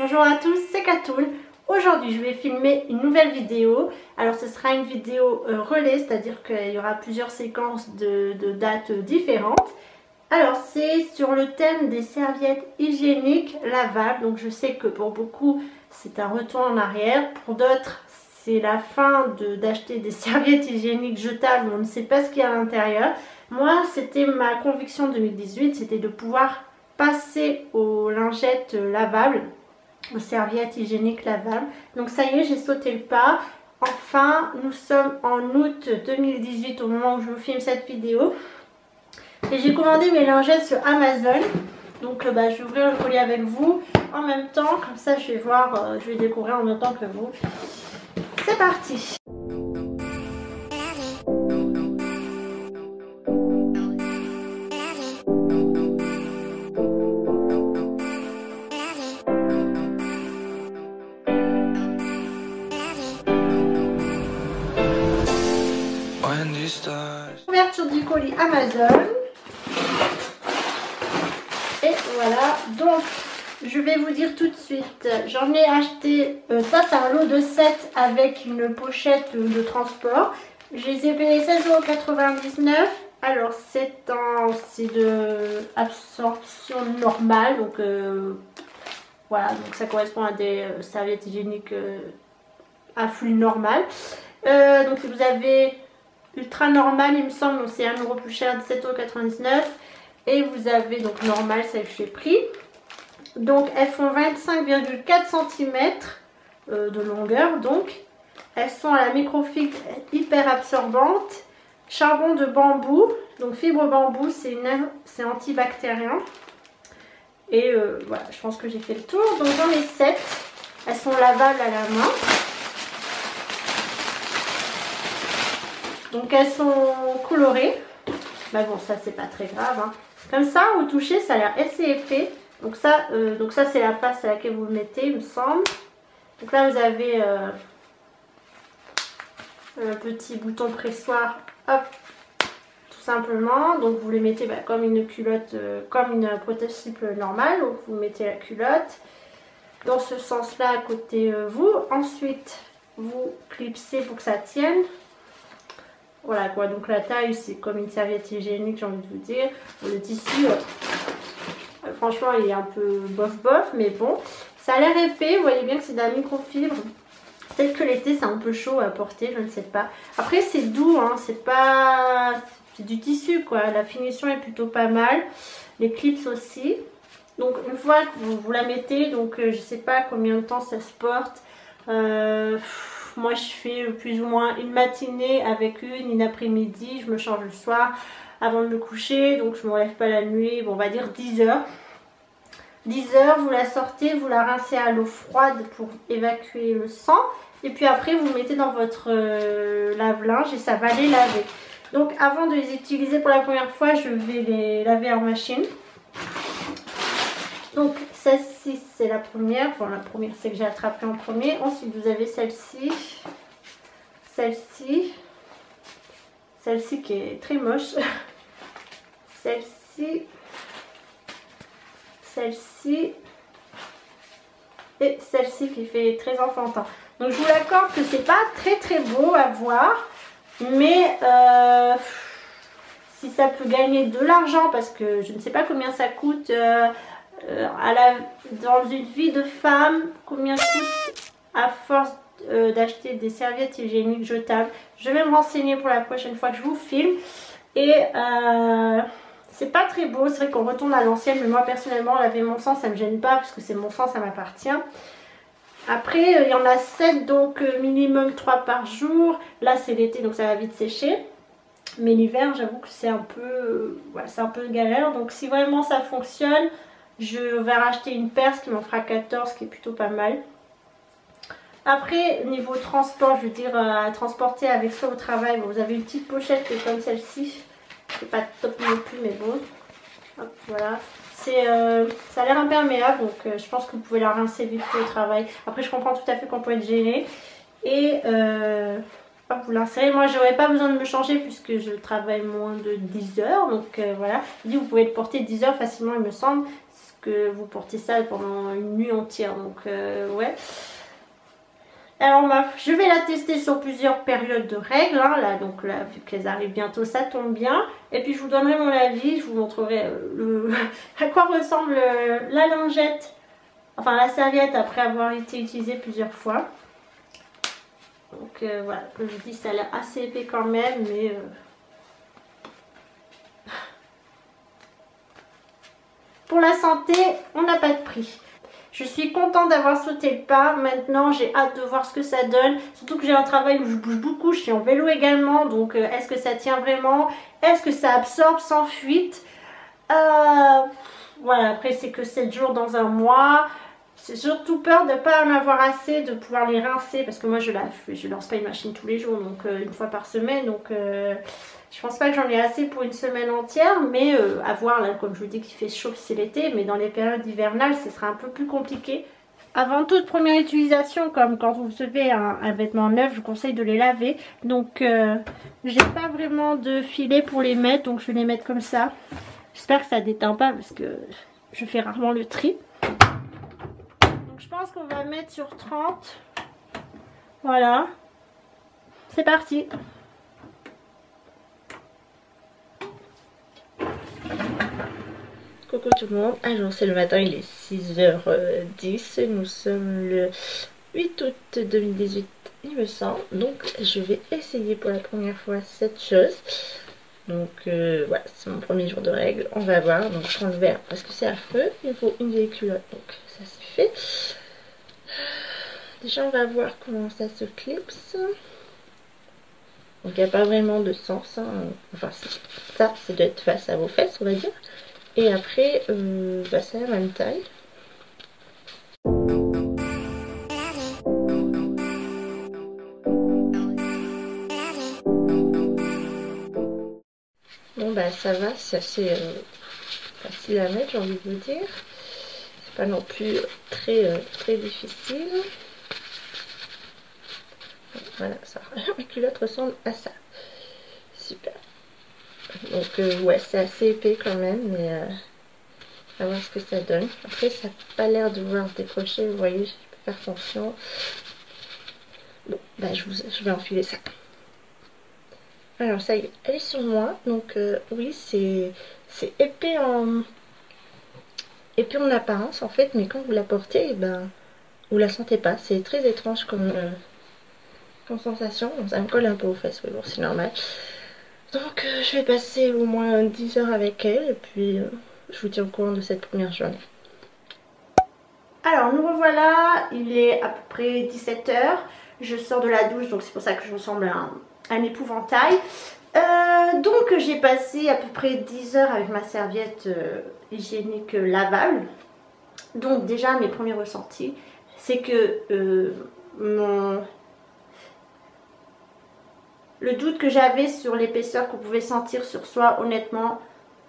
Bonjour à tous, c'est Katoun. Aujourd'hui je vais filmer une nouvelle vidéo. Alors ce sera une vidéo relais, c'est-à-dire qu'il y aura plusieurs séquences de dates différentes. Alors c'est sur le thème des serviettes hygiéniques lavables. Donc je sais que pour beaucoup c'est un retour en arrière, pour d'autres c'est la fin d'acheter des serviettes hygiéniques jetables, on ne sait pas ce qu'il y a à l'intérieur. Moi c'était ma conviction 2018, c'était de pouvoir passer aux lingettes lavables, aux serviettes hygiéniques lavables. Donc ça y est, j'ai sauté le pas. Enfin, nous sommes en août 2018 au moment où je vous filme cette vidéo. Et j'ai commandé mes lingettes sur Amazon. Donc je vais ouvrir le colis avec vous en même temps. Comme ça, je vais voir, je vais découvrir en même temps que vous. C'est parti! Ouverture du colis Amazon. Et voilà, donc je vais vous dire tout de suite, j'en ai acheté, ça c'est un lot de 7 avec une pochette de transport. Je les ai payés 16,99 €. Alors c'est de absorption normale, donc voilà, donc ça correspond à des serviettes hygiéniques à flux normal. Donc vous avez ultra normal, il me semble, donc c'est 1 € plus cher, 17,99 €. Et vous avez donc normal, celle que j'ai pris. Donc elles font 25,4 cm de longueur. Donc elles sont à la microfibre hyper absorbante, charbon de bambou, donc fibre bambou, c'est antibactérien. Et voilà, je pense que j'ai fait le tour. Donc j'en ai 7, elles sont lavables à la main. Donc elles sont colorées. Mais bon, ça c'est pas très grave, hein. Comme ça, au toucher, ça a l'air assez épais. Donc ça c'est la passe à laquelle vous le mettez, il me semble. Donc là vous avez un petit bouton pressoir, hop, tout simplement. Donc vous le mettez comme une culotte, comme une protège-slip normale. Donc vous mettez la culotte dans ce sens-là à côté vous. Ensuite vous clipsez pour que ça tienne. Voilà quoi, donc la taille c'est comme une serviette hygiénique, j'ai envie de vous dire. Le tissu, franchement il est un peu bof bof, mais bon, ça a l'air épais, vous voyez bien que c'est de la microfibre. Peut-être que l'été c'est un peu chaud à porter, je ne sais pas. Après c'est doux, hein, c'est du tissu quoi, la finition est plutôt pas mal. Les clips aussi. Donc une fois que vous la mettez, donc je sais pas combien de temps ça se porte. Moi je fais plus ou moins une matinée avec une après-midi, je me change le soir avant de me coucher, donc je ne me relève pas la nuit, bon on va dire 10 heures. 10 heures, vous la sortez, vous la rincez à l'eau froide pour évacuer le sang, et puis après vous mettez dans votre lave-linge et ça va les laver. Donc avant de les utiliser pour la première fois, je vais les laver en machine. Donc celle-ci c'est la première, enfin la première c'est que j'ai attrapé en premier. Ensuite vous avez celle-ci, celle-ci qui est très moche, celle-ci, celle-ci et celle-ci qui fait très enfantin. Donc je vous l'accorde que c'est pas très beau à voir, mais si ça peut gagner de l'argent, parce que je ne sais pas combien ça coûte dans une vie de femme, combien coûte à force d'acheter des serviettes hygiéniques jetables. Je vais me renseigner pour la prochaine fois que je vous filme. Et c'est pas très beau, c'est vrai qu'on retourne à l'ancienne, mais moi personnellement laver mon sang ça me gêne pas parce que c'est mon sang, ça m'appartient. Après il y en a 7, donc minimum 3 par jour. Là c'est l'été donc ça va vite sécher, mais l'hiver j'avoue que c'est un peu c'est un peu galère. Donc si vraiment ça fonctionne, je vais racheter une paire, ce qui m'en fera 14, qui est plutôt pas mal. Après, niveau transport, je veux dire, à transporter avec ça au travail, bon, vous avez une petite pochette qui est comme celle-ci. C'est pas top non plus, mais bon. Hop, voilà. Ça a l'air imperméable, donc je pense que vous pouvez la rincer vite fait au travail. Après, je comprends tout à fait qu'on peut être gêné. Et hop, vous l'insérez. Moi, j'aurais pas besoin de me changer puisque je travaille moins de 10 heures. Donc voilà. Je dis, vous pouvez le porter 10 heures facilement, il me semble. que vous portez ça pendant une nuit entière. Donc ouais. Alors je vais la tester sur plusieurs périodes de règles, hein, là, donc là vu qu'elles arrivent bientôt ça tombe bien. Et puis je vous donnerai mon avis, je vous montrerai à quoi ressemble la lingette, enfin la serviette après avoir été utilisée plusieurs fois. Donc voilà, comme je dis ça a l'air assez épais quand même, mais pour la santé on n'a pas de prix. Je suis contente d'avoir sauté le pas. Maintenant, j'ai hâte de voir ce que ça donne. Surtout que j'ai un travail où je bouge beaucoup. Je suis en vélo également. Donc, est-ce que ça tient vraiment? Est-ce que ça absorbe sans fuite? Voilà, après, c'est que 7 jours dans un mois. C'est surtout peur de ne pas en avoir assez, de pouvoir les rincer. Parce que moi, je lance pas une machine tous les jours. Donc, une fois par semaine. Donc, je pense pas que j'en ai assez pour une semaine entière, mais à voir, là, comme je vous dis qu'il fait chaud, c'est l'été, mais dans les périodes hivernales, ce sera un peu plus compliqué. Avant toute première utilisation, comme quand vous recevez un vêtement neuf, je vous conseille de les laver. Donc, j'ai pas vraiment de filet pour les mettre, donc je vais les mettre comme ça. J'espère que ça déteint pas, parce que je fais rarement le tri. Donc, je pense qu'on va mettre sur 30. Voilà. C'est parti. Coucou tout le monde, alors c'est le matin, il est 6h10, nous sommes le 8 août 2018 il me semble, donc je vais essayer pour la première fois cette chose. Donc voilà, c'est mon premier jour de règle, on va voir. Donc je prends le verre parce que c'est affreux, il faut une vieille culotte, donc ça c'est fait. Déjà on va voir comment ça se clipse. Donc il n'y a pas vraiment de sens, hein. Enfin ça doit être face à vos fesses on va dire. Et après, c'est la même taille. Bon bah ça va, c'est assez facile à mettre, j'ai envie de vous dire. C'est pas non plus très difficile. Voilà, ça. Ma culotte ressemble à ça. Super. Donc ouais, c'est assez épais quand même, mais on va voir ce que ça donne. Après, ça n'a pas l'air de vouloir se décrocher, vous voyez, je peux faire attention. Bon, bah je vais enfiler ça. Alors ça y est, elle est sur moi, donc oui, c'est épais en apparence en fait, mais quand vous la portez, eh ben, vous la sentez pas. C'est très étrange comme sensation. Bon, ça me colle un peu aux fesses, mais bon, c'est normal. Donc je vais passer au moins 10 heures avec elle et puis je vous tiens au courant de cette première journée. Alors nous revoilà, il est à peu près 17 h. Je sors de la douche, donc c'est pour ça que je ressemble à un épouvantail. Donc j'ai passé à peu près 10 heures avec ma serviette hygiénique lavable. Donc déjà mes premiers ressentis, c'est que le doute que j'avais sur l'épaisseur qu'on pouvait sentir sur soi, honnêtement,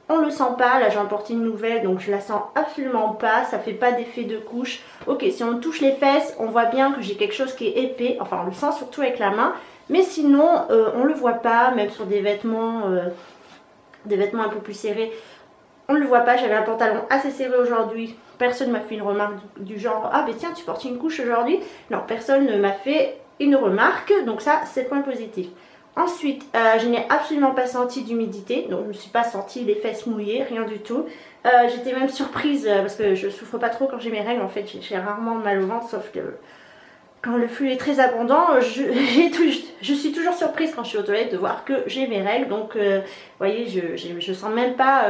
on le sent pas. Là j'en porte une nouvelle, donc je la sens absolument pas. Ça fait pas d'effet de couche. Ok, si on touche les fesses, on voit bien que j'ai quelque chose qui est épais. Enfin, on le sent surtout avec la main. Mais sinon, on le voit pas, même sur des vêtements un peu plus serrés. On ne le voit pas. J'avais un pantalon assez serré aujourd'hui. Personne ne m'a fait une remarque du genre « Ah ben tiens, tu portes une couche aujourd'hui ?» Non, personne ne m'a fait une remarque. Donc ça, c'est le point positif. Ensuite, je n'ai absolument pas senti d'humidité, donc je ne me suis pas senti les fesses mouillées, rien du tout. J'étais même surprise parce que je souffre pas trop quand j'ai mes règles, en fait j'ai rarement mal au ventre, sauf que quand le flux est très abondant, je suis toujours surprise quand je suis aux toilettes de voir que j'ai mes règles. Donc vous voyez, je sens même pas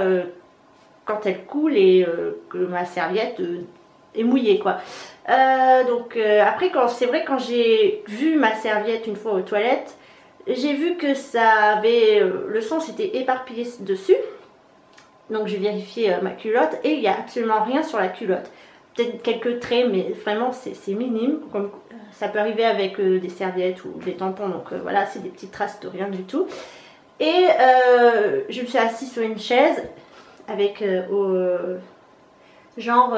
quand elles coulent et que ma serviette est mouillée quoi. Après, c'est vrai quand j'ai vu ma serviette une fois aux toilettes, j'ai vu que ça avait, le sang s'était éparpillé dessus. Donc j'ai vérifié ma culotte et il n'y a absolument rien sur la culotte. Peut-être quelques traits, mais vraiment c'est minime. Comme, ça peut arriver avec des serviettes ou des tampons. Donc voilà, c'est des petites traces de rien du tout. Et je me suis assise sur une chaise avec genre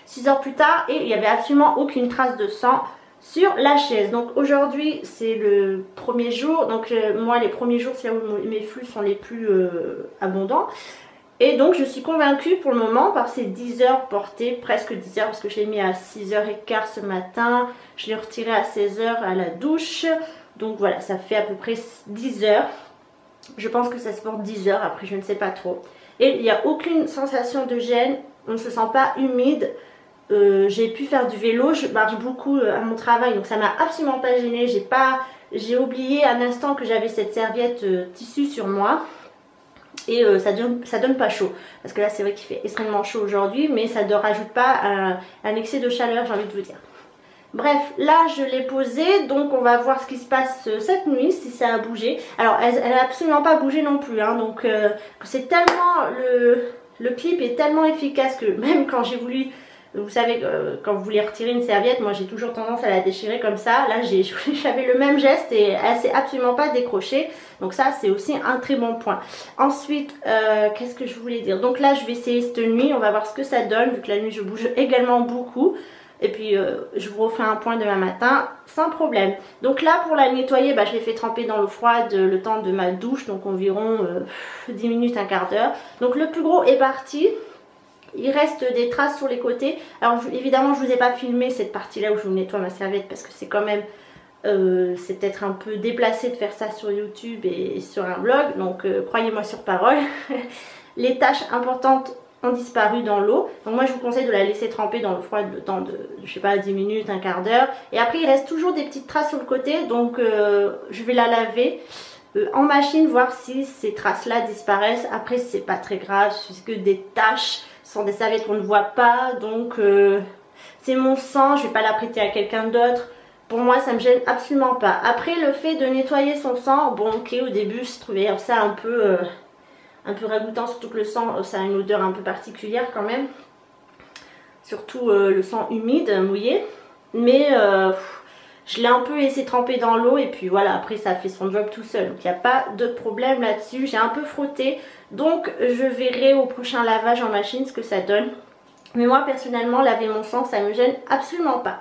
6 heures plus tard et il n'y avait absolument aucune trace de sang sur la chaise. Donc aujourd'hui c'est le premier jour, donc moi les premiers jours c'est là où mes flux sont les plus abondants Et donc je suis convaincue pour le moment par ces 10 heures portées, presque 10 heures parce que je l'ai mis à 6h15 ce matin. Je l'ai retiré à 16h à la douche. Donc voilà, ça fait à peu près 10 heures. Je pense que ça se porte 10 heures, après je ne sais pas trop. Et il n'y a aucune sensation de gêne, on ne se sent pas humide. J'ai pu faire du vélo, je marche beaucoup à mon travail, donc ça m'a absolument pas gênée. J'ai oublié un instant que j'avais cette serviette tissu sur moi. Et ça donne pas chaud. Parce que là c'est vrai qu'il fait extrêmement chaud aujourd'hui, mais ça ne rajoute pas un excès de chaleur, j'ai envie de vous dire. Bref, là je l'ai posée, donc on va voir ce qui se passe cette nuit, si ça a bougé. Alors elle n'a absolument pas bougé non plus, hein, donc c'est tellement, le clip est tellement efficace que même quand j'ai voulu, vous savez, quand vous voulez retirer une serviette, moi j'ai toujours tendance à la déchirer comme ça. Là j'avais le même geste et elle s'est absolument pas décrochée, donc ça c'est aussi un très bon point. Ensuite, qu'est-ce que je voulais dire? Donc là je vais essayer cette nuit, on va voir ce que ça donne, vu que la nuit je bouge également beaucoup. Et puis je vous refais un point demain matin sans problème. Donc là pour la nettoyer, je l'ai fait tremper dans l'eau froide le temps de ma douche. Donc environ 10 minutes, un quart d'heure. Donc le plus gros est parti. Il reste des traces sur les côtés. Alors évidemment je ne vous ai pas filmé cette partie là où je vous nettoie ma serviette. Parce que c'est quand même, c'est peut-être un peu déplacé de faire ça sur YouTube et sur un blog. Donc croyez-moi sur parole. Les tâches importantes ont disparu dans l'eau. Donc moi je vous conseille de la laisser tremper dans l'eau froide le temps de, je sais pas, 10 minutes, un quart d'heure. Et après il reste toujours des petites traces sur le côté. Donc je vais la laver en machine, voir si ces traces là disparaissent. Après c'est pas très grave, c'est que des taches, ce sont des serviettes qu'on ne voit pas. Donc c'est mon sang, je vais pas la prêter à quelqu'un d'autre. Pour moi ça me gêne absolument pas. Après le fait de nettoyer son sang, bon ok, au début je trouvais ça un peu ragoûtant, surtout que le sang, ça a une odeur un peu particulière quand même. Surtout le sang humide, mouillé. Mais je l'ai un peu laissé tremper dans l'eau et puis voilà, après ça fait son job tout seul. Donc il n'y a pas de problème là-dessus. J'ai un peu frotté, donc je verrai au prochain lavage en machine ce que ça donne. Mais moi personnellement, laver mon sang, ça me gêne absolument pas.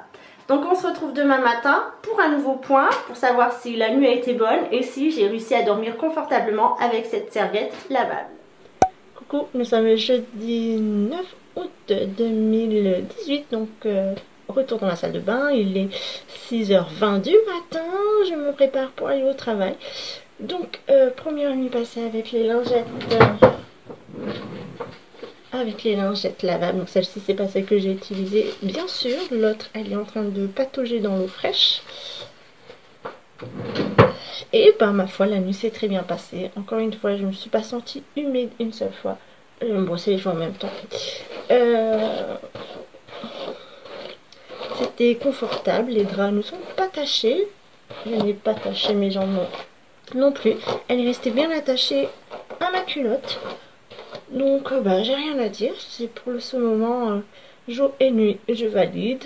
Donc on se retrouve demain matin pour un nouveau point, pour savoir si la nuit a été bonne et si j'ai réussi à dormir confortablement avec cette serviette lavable. Coucou, nous sommes le jeudi 9 août 2018, donc retour dans la salle de bain. Il est 6h20 du matin, je me prépare pour aller au travail. Donc première nuit passée avec les lingettes. Lavables. Donc celle-ci c'est pas celle que j'ai utilisée bien sûr. L'autre elle est en train de patauger dans l'eau fraîche. Et ma foi la nuit s'est très bien passée. Encore une fois je me suis pas sentie humide une seule fois. Je vais me brosser les cheveux en même temps. C'était confortable. Les draps ne sont pas tachés. Je n'ai pas taché mes jambes non plus. Elle est restée bien attachée à ma culotte. Donc j'ai rien à dire, c'est pour ce moment jour et nuit, je valide.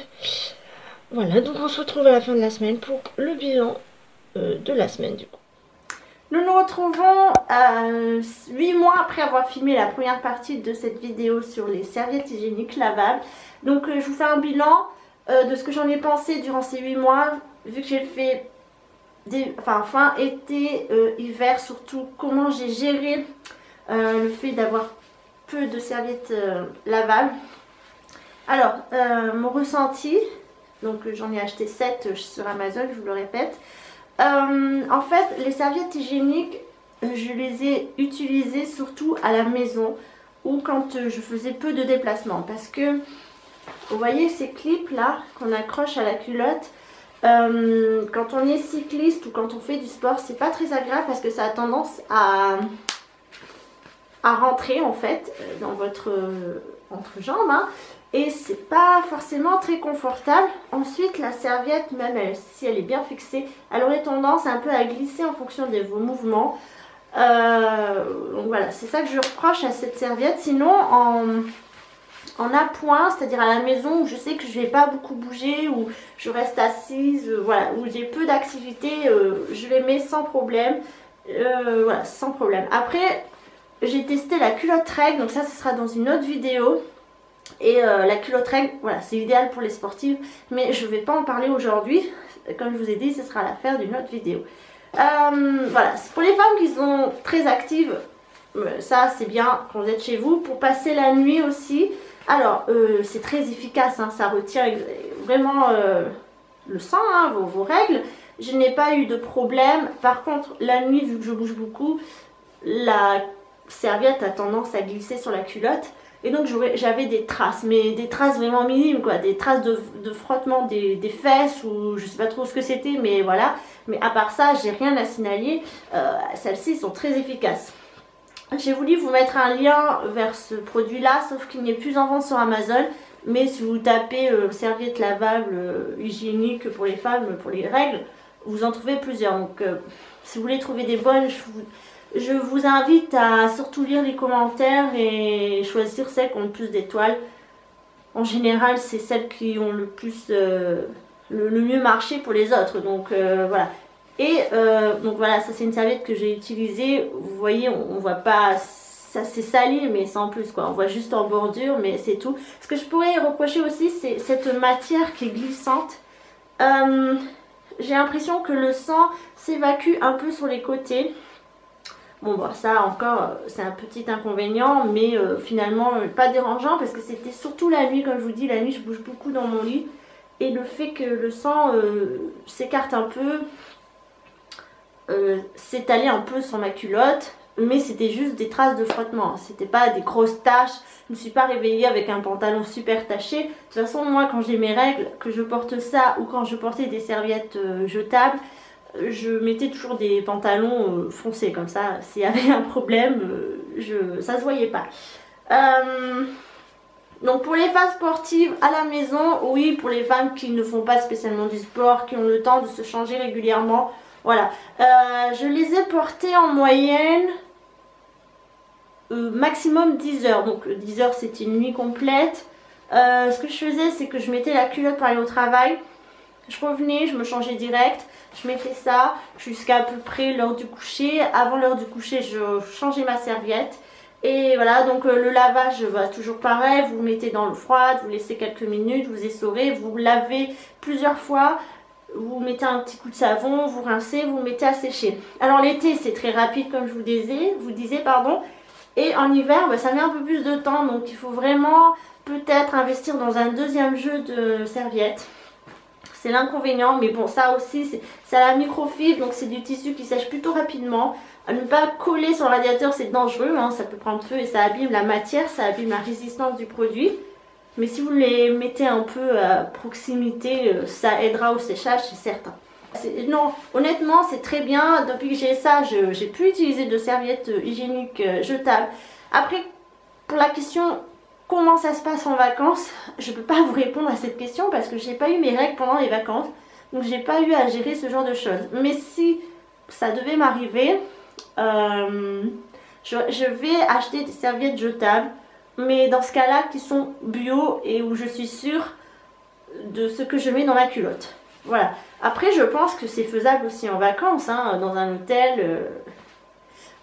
Voilà, donc on se retrouve à la fin de la semaine pour le bilan de la semaine du coup. Nous nous retrouvons 8 mois après avoir filmé la première partie de cette vidéo sur les serviettes hygiéniques lavables. Donc je vous fais un bilan de ce que j'en ai pensé durant ces 8 mois, vu que j'ai fait fin été, hiver surtout, comment j'ai géré le fait d'avoir peu de serviettes lavables. Alors mon ressenti, donc j'en ai acheté 7 sur Amazon, je vous le répète. En fait les serviettes hygiéniques je les ai utilisées surtout à la maison ou quand je faisais peu de déplacements, parce que vous voyez ces clips là qu'on accroche à la culotte, quand on est cycliste ou quand on fait du sport, c'est pas très agréable parce que ça a tendance à rentrer en fait dans votre entrejambe, hein, et c'est pas forcément très confortable. Ensuite la serviette, même si elle est bien fixée, elle aurait tendance un peu à glisser en fonction de vos mouvements. Donc voilà, c'est ça que je reproche à cette serviette. Sinon en appoint, c'est-à-dire à la maison où je sais que je vais pas beaucoup bouger, où je reste assise, voilà, où j'ai peu d'activité, je les mets sans problème, voilà, sans problème. Après j'ai testé la culotte règle, donc ça ce sera dans une autre vidéo. Et la culotte règle, voilà, c'est idéal pour les sportives, mais je ne vais pas en parler aujourd'hui. Comme je vous ai dit, ce sera l'affaire d'une autre vidéo. Voilà, pour les femmes qui sont très actives, Ça c'est bien quand vous êtes chez vous. Pour passer la nuit aussi, alors c'est très efficace, hein, ça retire vraiment le sang, hein, vos règles. Je n'ai pas eu de problème. Par contre la nuit, vu que je bouge beaucoup, la serviette a tendance à glisser sur la culotte. Et donc j'avais des traces, mais des traces vraiment minimes quoi, des traces de frottement des fesses ou je sais pas trop ce que c'était, mais voilà. Mais à part ça, j'ai rien à signaler, celles-ci sont très efficaces. J'ai voulu vous mettre un lien vers ce produit là, sauf qu'il n'est plus en vente sur Amazon. Mais si vous tapez serviette lavable hygiénique pour les femmes, pour les règles, vous en trouvez plusieurs. Donc si vous voulez trouver des bonnes, je vous invite à surtout lire les commentaires et choisir celles qui ont le plus d'étoiles. En général, c'est celles qui ont le plus, le mieux marché pour les autres. Donc voilà. Et donc voilà, ça c'est une serviette que j'ai utilisée. Vous voyez, on voit pas, ça c'est sali, mais sans plus quoi. On voit juste en bordure, mais c'est tout. Ce que je pourrais reprocher aussi, c'est cette matière qui est glissante. J'ai l'impression que le sang s'évacue un peu sur les côtés. Bon bah ça encore c'est un petit inconvénient, mais finalement pas dérangeant parce que c'était surtout la nuit, comme je vous dis, la nuit je bouge beaucoup dans mon lit et le fait que le sang s'écarte un peu, s'étalait un peu sur ma culotte, mais c'était juste des traces de frottement, c'était pas des grosses taches. Je me suis pas réveillée avec un pantalon super taché. De toute façon moi quand j'ai mes règles, que je porte ça ou quand je portais des serviettes jetables, je mettais toujours des pantalons foncés comme ça. S'il y avait un problème, ça se voyait pas. Donc pour les femmes sportives à la maison, oui, pour les femmes qui ne font pas spécialement du sport, qui ont le temps de se changer régulièrement, voilà. Je les ai portées en moyenne maximum 10 heures. Donc 10 heures c'était une nuit complète. Ce que je faisais, c'est que je mettais la culotte pour aller au travail. Je revenais, je me changeais direct, je mettais ça jusqu'à peu près l'heure du coucher. Avant l'heure du coucher, je changeais ma serviette. Et voilà, donc le lavage, bah, toujours pareil, vous mettez dans l'eau froide, vous laissez quelques minutes, vous essorez, vous lavez plusieurs fois. Vous mettez un petit coup de savon, vous rincez, vous mettez à sécher. Alors l'été, c'est très rapide comme je vous disais, pardon. Et en hiver, bah, ça met un peu plus de temps, donc il faut vraiment peut-être investir dans un deuxième jeu de serviettes. C'est l'inconvénient, mais bon, ça aussi, c'est à la microfibre, donc c'est du tissu qui sèche plutôt rapidement. À ne pas coller sur le radiateur, c'est dangereux, hein, ça peut prendre feu et ça abîme la matière, ça abîme la résistance du produit. Mais si vous les mettez un peu à proximité, ça aidera au séchage, c'est certain. Non, honnêtement, c'est très bien. Depuis que j'ai ça, j'ai pu utiliser de serviettes hygiéniques jetables. Après, pour la question... Comment ça se passe en vacances? Je ne peux pas vous répondre à cette question parce que je n'ai pas eu mes règles pendant les vacances. Donc j'ai pas eu à gérer ce genre de choses. Mais si ça devait m'arriver, je vais acheter des serviettes jetables. Mais dans ce cas-là, qui sont bio et où je suis sûre de ce que je mets dans ma culotte. Voilà. Après, je pense que c'est faisable aussi en vacances, hein, dans un hôtel...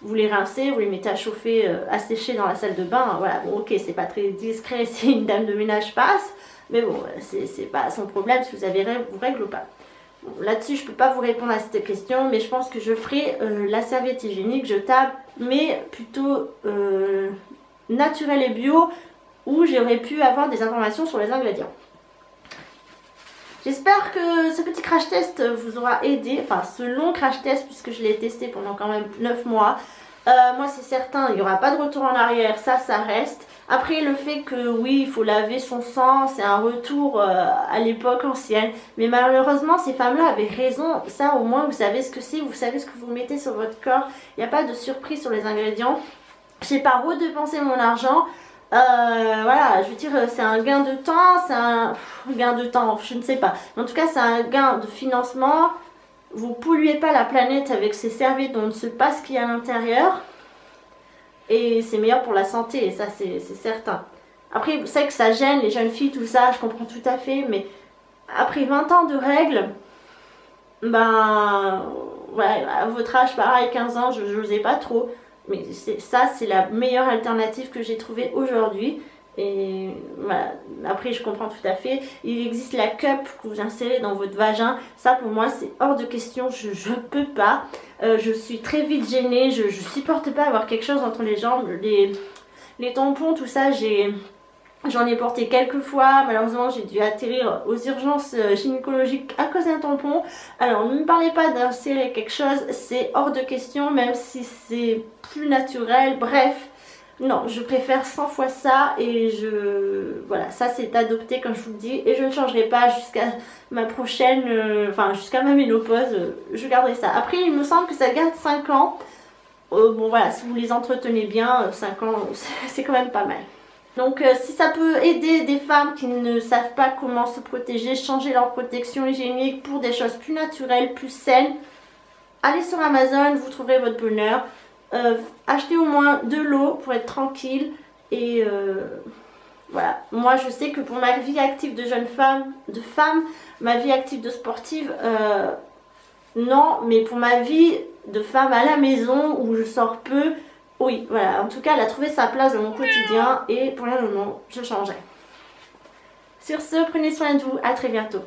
Vous les rincez, vous les mettez à chauffer, à sécher dans la salle de bain. Voilà, bon, ok, c'est pas très discret si une dame de ménage passe. Mais bon, c'est pas son problème si vous avez vos règles ou pas. Bon, là-dessus, je peux pas vous répondre à cette question. Mais je pense que je ferai la serviette hygiénique jetable. Mais plutôt naturelle et bio. Où j'aurais pu avoir des informations sur les ingrédients. J'espère que ce petit crash test vous aura aidé, enfin ce long crash test puisque je l'ai testé pendant quand même 9 mois. Moi c'est certain, il n'y aura pas de retour en arrière, ça reste. Après le fait que oui, il faut laver son sang, c'est un retour à l'époque ancienne. Mais malheureusement ces femmes-là avaient raison, ça au moins vous savez ce que c'est, vous savez ce que vous mettez sur votre corps. Il n'y a pas de surprise sur les ingrédients. Je n'ai pas redépensé mon argent. Voilà, je veux dire, c'est un gain de temps, c'est un gain de temps, je ne sais pas. En tout cas, c'est un gain de financement. Vous polluez pas la planète avec ces serviettes dont on ne sait pas ce qu'il y a à l'intérieur. Et c'est meilleur pour la santé, et ça, c'est certain. Après, vous savez que ça gêne les jeunes filles, tout ça, je comprends tout à fait. Mais après 20 ans de règles, ben, ouais, à votre âge, pareil, 15 ans, je n'osais pas trop. Mais ça, c'est la meilleure alternative que j'ai trouvée aujourd'hui. Et voilà, après je comprends tout à fait. Il existe la cup que vous insérez dans votre vagin. Ça pour moi c'est hors de question, je peux pas. Je suis très vite gênée, je supporte pas avoir quelque chose entre les jambes. Les tampons, tout ça, j'en ai porté quelques fois. Malheureusement j'ai dû atterrir aux urgences gynécologiques à cause d'un tampon. Alors ne me parlez pas d'insérer quelque chose, c'est hors de question, même si c'est plus naturel. Bref, non, je préfère 100 fois ça et voilà, ça c'est adopté comme je vous le dis et je ne changerai pas jusqu'à ma prochaine, enfin jusqu'à ma ménopause, je garderai ça. Après il me semble que ça garde 5 ans, bon voilà, si vous les entretenez bien, 5 ans c'est quand même pas mal. Donc si ça peut aider des femmes qui ne savent pas comment se protéger, changer leur protection hygiénique pour des choses plus naturelles, plus saines, allez sur Amazon, vous trouverez votre bonheur. Achetez au moins de l'eau pour être tranquille et voilà. Moi je sais que pour ma vie active de jeune femme, ma vie active de sportive, non, mais pour ma vie de femme à la maison où je sors peu, oui, voilà. En tout cas elle a trouvé sa place dans mon quotidien et pour le moment je changerai. Sur ce, prenez soin de vous, à très bientôt.